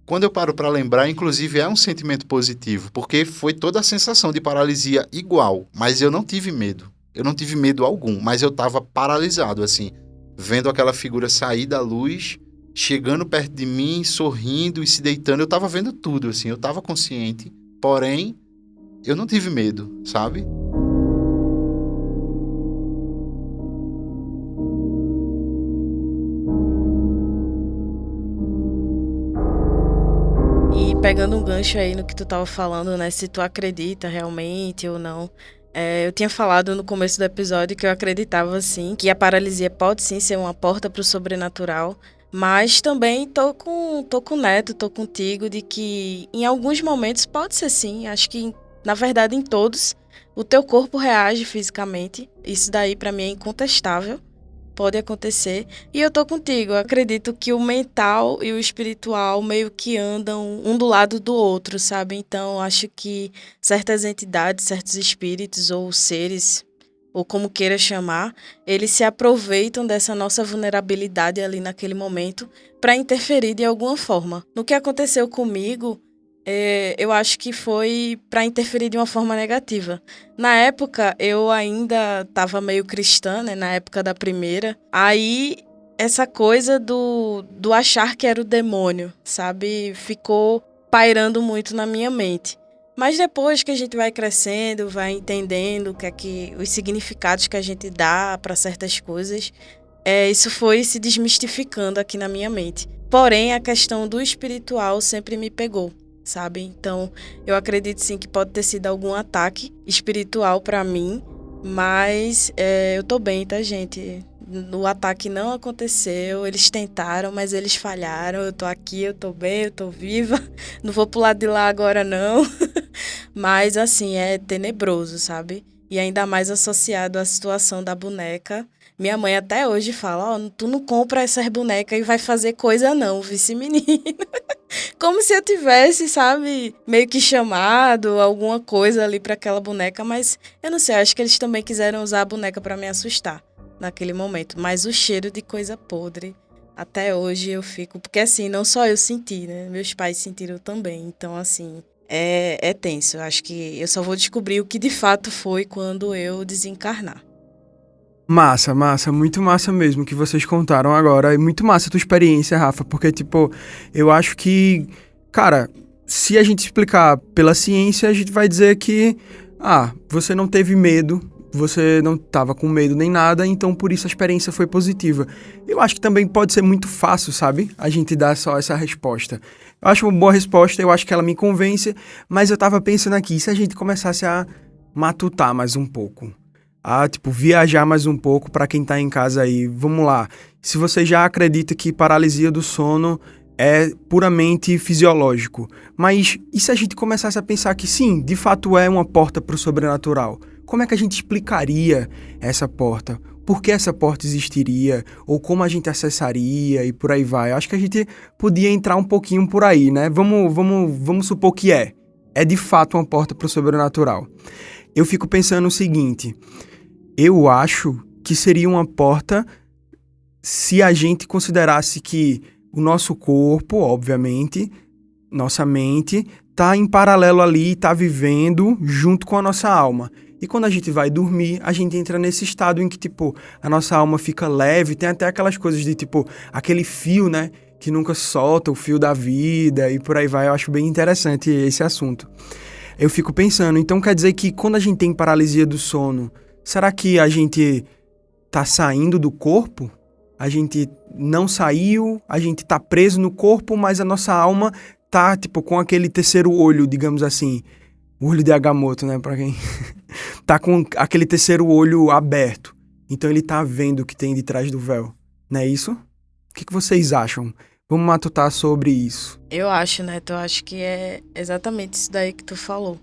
Quando eu paro pra lembrar, inclusive é um sentimento positivo, porque foi toda a sensação de paralisia igual, mas eu não tive medo. Eu não tive medo algum, mas eu tava paralisado, assim, vendo aquela figura sair da luz, chegando perto de mim, sorrindo e se deitando. Eu tava vendo tudo, assim, eu tava consciente, porém, eu não tive medo, sabe? E pegando um gancho aí no que tu tava falando, né? Se tu acredita realmente ou não. Eu tinha falado no começo do episódio que eu acreditava, sim, que a paralisia pode sim ser uma porta pro sobrenatural. Mas também tô com o Neto, tô contigo, de que em alguns momentos pode ser sim. Acho que, na verdade, em todos, o teu corpo reage fisicamente. Isso daí, pra mim, é incontestável. Pode acontecer. E eu tô contigo. Eu acredito que o mental e o espiritual meio que andam um do lado do outro, sabe? Então, acho que certas entidades, certos espíritos ou seres ou como queira chamar, eles se aproveitam dessa nossa vulnerabilidade ali naquele momento para interferir de alguma forma. No que aconteceu comigo, eu acho que foi para interferir de uma forma negativa. Na época, eu ainda estava meio cristã, né? Na época da primeira. Aí, essa coisa do achar que era o demônio, sabe? Ficou pairando muito na minha mente. Mas depois que a gente vai crescendo, vai entendendo o que é que os significados que a gente dá para certas coisas, isso foi se desmistificando aqui na minha mente. Porém, a questão do espiritual sempre me pegou, sabe? Então, eu acredito sim que pode ter sido algum ataque espiritual para mim, mas eu tô bem, tá, gente? O ataque não aconteceu, eles tentaram, mas eles falharam. Eu tô aqui, eu tô bem, eu tô viva. Não vou pro lado de lá agora, não. Mas, assim, é tenebroso, sabe? E ainda mais associado à situação da boneca. Minha mãe até hoje fala, tu não compra essas bonecas e vai fazer coisa não, vice menina. Como se eu tivesse, sabe, meio que chamado alguma coisa ali pra aquela boneca, mas eu não sei, acho que eles também quiseram usar a boneca pra me assustar naquele momento. Mas o cheiro de coisa podre, até hoje eu fico... Porque assim, não só eu senti, né? Meus pais sentiram também. Então, assim, é tenso. Eu acho que eu só vou descobrir o que de fato foi quando eu desencarnar. Massa, muito massa mesmo que vocês contaram agora. E muito massa a tua experiência, Rafa, porque, tipo, eu acho que, cara, se a gente explicar pela ciência, a gente vai dizer que, você não teve medo, você não tava com medo nem nada, então por isso a experiência foi positiva. Eu acho que também pode ser muito fácil, sabe? A gente dar só essa resposta. Eu acho uma boa resposta, eu acho que ela me convence, mas eu tava pensando aqui, se a gente começasse a matutar mais um pouco, viajar mais um pouco para quem tá em casa aí. Vamos lá. Se você já acredita que paralisia do sono é puramente fisiológico, mas e se a gente começasse a pensar que sim, de fato é uma porta para o sobrenatural? Como é que a gente explicaria essa porta? Por que essa porta existiria? Ou como a gente acessaria e por aí vai? Eu acho que a gente podia entrar um pouquinho por aí, né? Vamos supor que é de fato uma porta para o sobrenatural. Eu fico pensando o seguinte... Eu acho que seria uma porta se a gente considerasse que o nosso corpo, obviamente, nossa mente, tá em paralelo ali, tá vivendo junto com a nossa alma. E quando a gente vai dormir, a gente entra nesse estado em que, tipo, a nossa alma fica leve, tem até aquelas coisas de, tipo, aquele fio, né, que nunca solta, o fio da vida e por aí vai. Eu acho bem interessante esse assunto. Eu fico pensando, então quer dizer que quando a gente tem paralisia do sono, será que a gente tá saindo do corpo? A gente não saiu, a gente tá preso no corpo, mas a nossa alma tá, tipo, com aquele terceiro olho, digamos assim. O olho de Agamotto, né, pra quem... tá com aquele terceiro olho aberto. Então ele tá vendo o que tem de trás do véu. Não é isso? O que vocês acham? Vamos matutar sobre isso. Eu acho, Neto, eu acho que é exatamente isso daí que tu falou.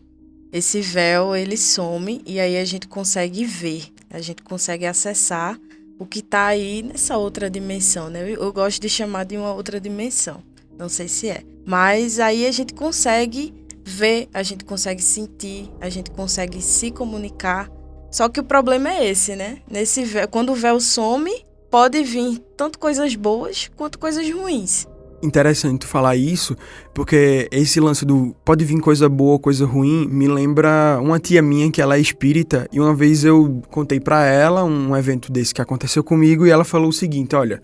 Esse véu, ele some e aí a gente consegue ver, a gente consegue acessar o que tá aí nessa outra dimensão, né? Eu gosto de chamar de uma outra dimensão, não sei se é. Mas aí a gente consegue ver, a gente consegue sentir, a gente consegue se comunicar. Só que o problema é esse, né? Nesse véu, quando o véu some, pode vir tanto coisas boas quanto coisas ruins. Interessante tu falar isso, porque esse lance do pode vir coisa boa, coisa ruim, me lembra uma tia minha que ela é espírita, e uma vez eu contei pra ela um evento desse que aconteceu comigo, e ela falou o seguinte, olha,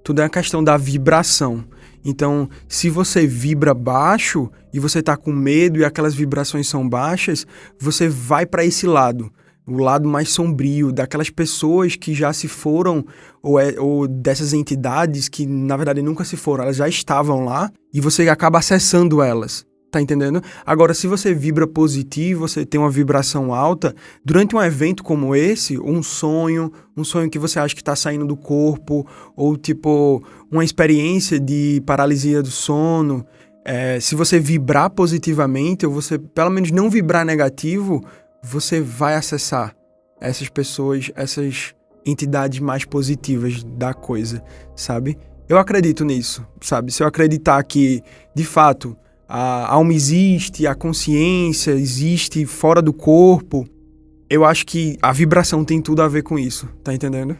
tudo é uma questão da vibração. Então, se você vibra baixo e você tá com medo e aquelas vibrações são baixas, você vai pra esse lado. O lado mais sombrio, daquelas pessoas que já se foram, ou dessas entidades que, na verdade, nunca se foram, elas já estavam lá, e você acaba acessando elas, tá entendendo? Agora, se você vibra positivo, você tem uma vibração alta, durante um evento como esse, um sonho que você acha que tá saindo do corpo, ou, tipo, uma experiência de paralisia do sono, se você vibrar positivamente, ou você, pelo menos, não vibrar negativo, você vai acessar essas pessoas, essas entidades mais positivas da coisa, sabe? Eu acredito nisso, sabe? Se eu acreditar que, de fato, a alma existe, a consciência existe fora do corpo, Eu acho que a vibração tem tudo a ver com isso, tá entendendo?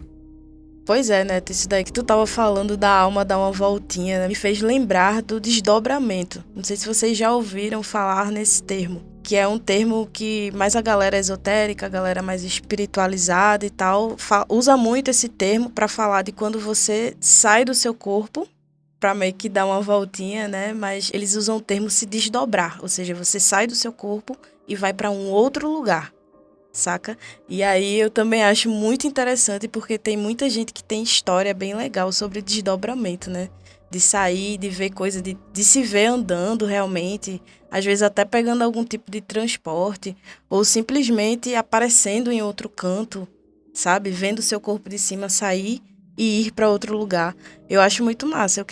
Pois é, Neto, isso daí que tu tava falando da alma dar uma voltinha, né, me fez lembrar do desdobramento. Não sei se vocês já ouviram falar nesse termo, que é um termo que mais a galera esotérica, a galera mais espiritualizada e tal, usa muito esse termo para falar de quando você sai do seu corpo, para meio que dar uma voltinha, né? Mas eles usam o termo se desdobrar, ou seja, você sai do seu corpo e vai para um outro lugar. Saca? E aí eu também acho muito interessante porque tem muita gente que tem história bem legal sobre desdobramento, né? De sair, de ver coisa, de se ver andando realmente, às vezes até pegando algum tipo de transporte, ou simplesmente aparecendo em outro canto, sabe? Vendo seu corpo de cima sair e ir para outro lugar. Eu acho muito massa.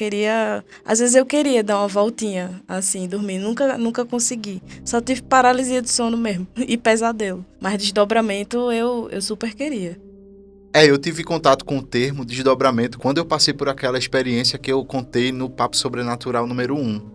Às vezes eu queria dar uma voltinha, assim, dormir. Nunca consegui. Só tive paralisia do sono mesmo e pesadelo. Mas desdobramento eu super queria. Eu tive contato com o termo desdobramento quando eu passei por aquela experiência que eu contei no Papo Sobrenatural número 1.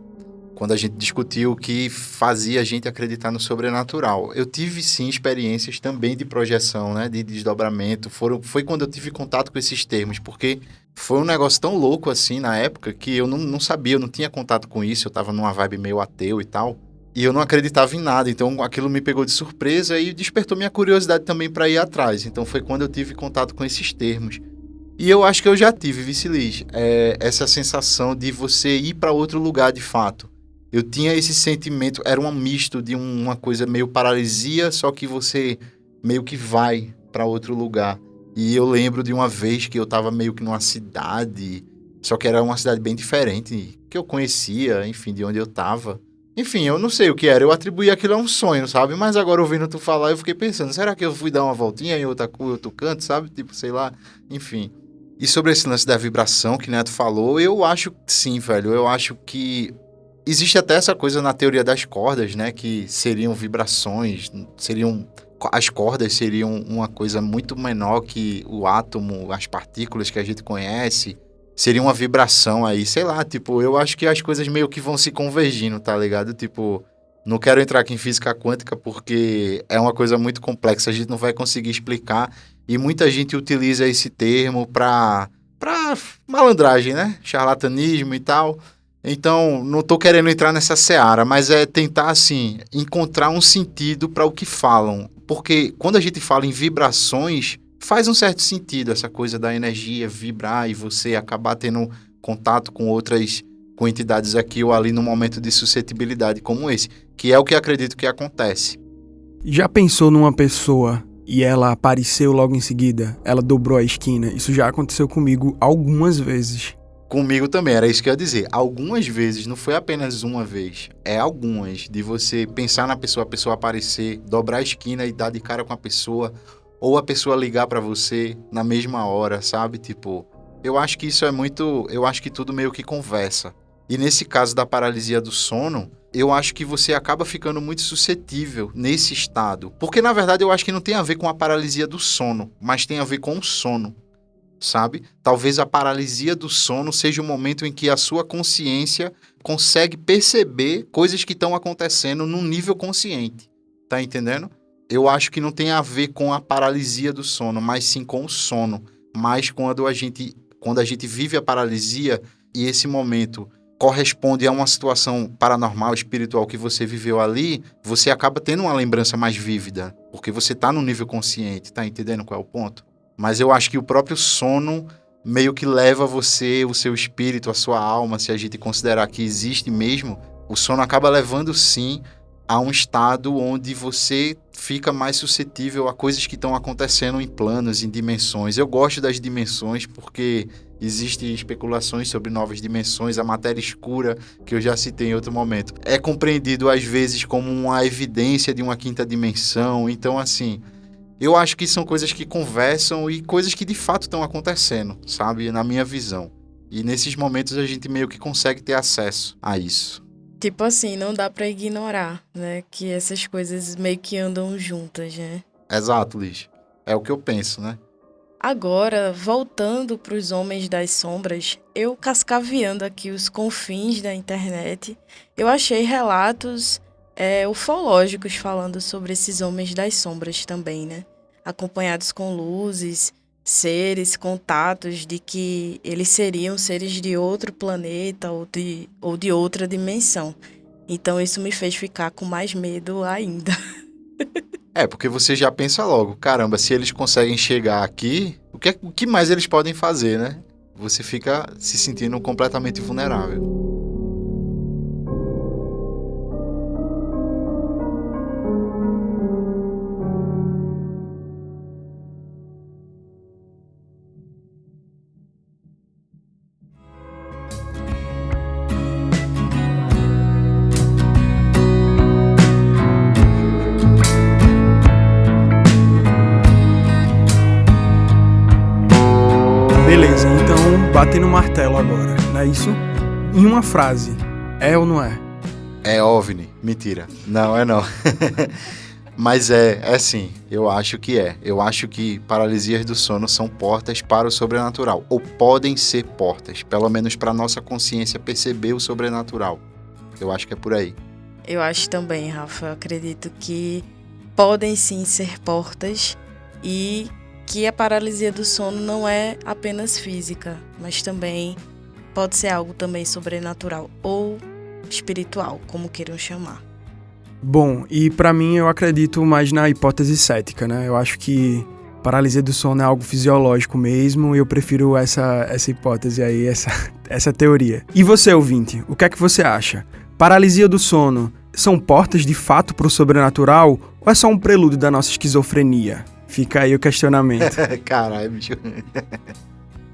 Quando a gente discutiu o que fazia a gente acreditar no sobrenatural. Eu tive, sim, experiências também de projeção, né? De desdobramento. Foi quando eu tive contato com esses termos, porque foi um negócio tão louco, assim, na época, que eu não sabia, eu não tinha contato com isso, eu tava numa vibe meio ateu e tal, e eu não acreditava em nada, então aquilo me pegou de surpresa e despertou minha curiosidade também para ir atrás. Então foi quando eu tive contato com esses termos. E eu acho que eu já tive, Vici Liz, essa sensação de você ir para outro lugar de fato. Eu tinha esse sentimento, era um misto de uma coisa meio paralisia, só que você meio que vai para outro lugar. E eu lembro de uma vez que eu tava meio que numa cidade, só que era uma cidade bem diferente, que eu conhecia, enfim, de onde eu tava. Enfim, eu não sei o que era, eu atribuí aquilo a um sonho, sabe? Mas agora ouvindo tu falar, eu fiquei pensando, será que eu fui dar uma voltinha em outro canto, sabe? Tipo, sei lá, enfim. E sobre esse lance da vibração que o Neto falou, eu acho que sim, velho, eu acho que existe até essa coisa na teoria das cordas, né? Que seriam vibrações, as cordas seriam uma coisa muito menor que o átomo, as partículas que a gente conhece. Seria uma vibração aí, sei lá, tipo, eu acho que as coisas meio que vão se convergindo, tá ligado? Tipo, não quero entrar aqui em física quântica porque é uma coisa muito complexa, a gente não vai conseguir explicar. E muita gente utiliza esse termo pra malandragem, né? Charlatanismo e tal. Então, não tô querendo entrar nessa seara, mas é tentar, assim, encontrar um sentido para o que falam. Porque quando a gente fala em vibrações, faz um certo sentido essa coisa da energia vibrar e você acabar tendo contato com entidades aqui ou ali num momento de suscetibilidade como esse, que é o que acredito que acontece. Já pensou numa pessoa e ela apareceu logo em seguida? Ela dobrou a esquina? Isso já aconteceu comigo algumas vezes. Comigo também, era isso que eu ia dizer. Algumas vezes, não foi apenas uma vez, é algumas, de você pensar na pessoa, a pessoa aparecer, dobrar a esquina e dar de cara com a pessoa, ou a pessoa ligar pra você na mesma hora, sabe? Tipo, eu acho que isso é muito, eu acho que tudo meio que conversa. E nesse caso da paralisia do sono, eu acho que você acaba ficando muito suscetível nesse estado. Porque, na verdade, eu acho que não tem a ver com a paralisia do sono, mas tem a ver com o sono. Sabe? Talvez a paralisia do sono seja o momento em que a sua consciência consegue perceber coisas que estão acontecendo num nível consciente. Tá entendendo? Eu acho que não tem a ver com a paralisia do sono, mas sim com o sono. Mas quando a gente vive a paralisia e esse momento corresponde a uma situação paranormal, espiritual que você viveu ali, você acaba tendo uma lembrança mais vívida, porque você tá no nível consciente, tá entendendo qual é o ponto? Mas eu acho que o próprio sono meio que leva você, o seu espírito, a sua alma, se a gente considerar que existe mesmo, o sono acaba levando sim a um estado onde você fica mais suscetível a coisas que estão acontecendo em planos, em dimensões. Eu gosto das dimensões porque existem especulações sobre novas dimensões, a matéria escura, que eu já citei em outro momento, é compreendido às vezes como uma evidência de uma quinta dimensão. Então, assim, eu acho que são coisas que conversam e coisas que de fato estão acontecendo, sabe? Na minha visão. E nesses momentos a gente meio que consegue ter acesso a isso. Tipo assim, não dá pra ignorar, né? Que essas coisas meio que andam juntas, né? Exato, Liz. É o que eu penso, né? Agora, voltando pros Homens das Sombras, eu cascaveando aqui os confins da internet, eu achei relatos ufológicos falando sobre esses homens das sombras também, né? Acompanhados com luzes, seres, contatos de que eles seriam seres de outro planeta ou de outra dimensão. Então isso me fez ficar com mais medo ainda. Porque você já pensa logo, caramba, se eles conseguem chegar aqui, o que mais eles podem fazer, né? Você fica se sentindo completamente vulnerável. Beleza, então bate no martelo agora, não é isso? Em uma frase, é ou não é? É OVNI. Mentira. Não, é não. Mas é sim. Eu acho que é. Eu acho que paralisias do sono são portas para o sobrenatural. Ou podem ser portas, pelo menos para nossa consciência perceber o sobrenatural. Eu acho que é por aí. Eu acho também, Rafa. Eu acredito que podem sim ser portas e que a paralisia do sono não é apenas física, mas também pode ser algo também sobrenatural ou espiritual, como queiram chamar. Bom, e pra mim eu acredito mais na hipótese cética, né? Eu acho que paralisia do sono é algo fisiológico mesmo e eu prefiro essa hipótese aí, essa teoria. E você, ouvinte, o que é que você acha? Paralisia do sono são portas de fato pro sobrenatural ou é só um prelúdio da nossa esquizofrenia? Fica aí o questionamento. Caralho, bicho.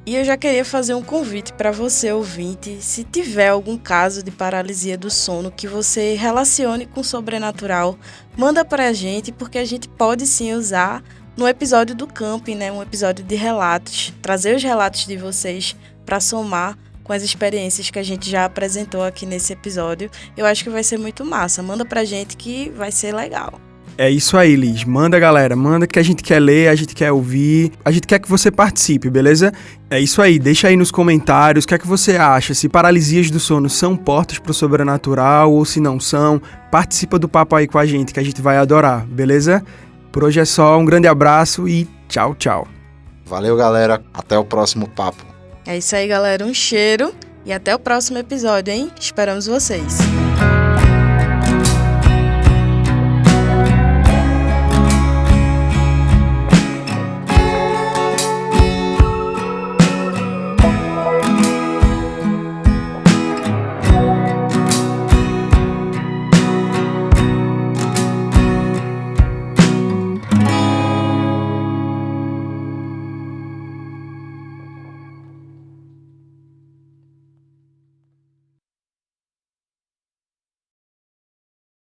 E eu já queria fazer um convite para você, ouvinte, se tiver algum caso de paralisia do sono que você relacione com o sobrenatural, manda pra gente, porque a gente pode sim usar no episódio do camping, né? Um episódio de relatos, trazer os relatos de vocês para somar com as experiências que a gente já apresentou aqui nesse episódio. Eu acho que vai ser muito massa. Manda pra gente que vai ser legal. É isso aí, Liz. Manda, galera. Manda que a gente quer ler, a gente quer ouvir, a gente quer que você participe, beleza? É isso aí. Deixa aí nos comentários o que é que você acha. Se paralisias do sono são portas pro sobrenatural ou se não são. Participa do papo aí com a gente que a gente vai adorar, beleza? Por hoje é só. Um grande abraço e tchau, tchau. Valeu, galera. Até o próximo papo. É isso aí, galera. Um cheiro e até o próximo episódio, hein? Esperamos vocês.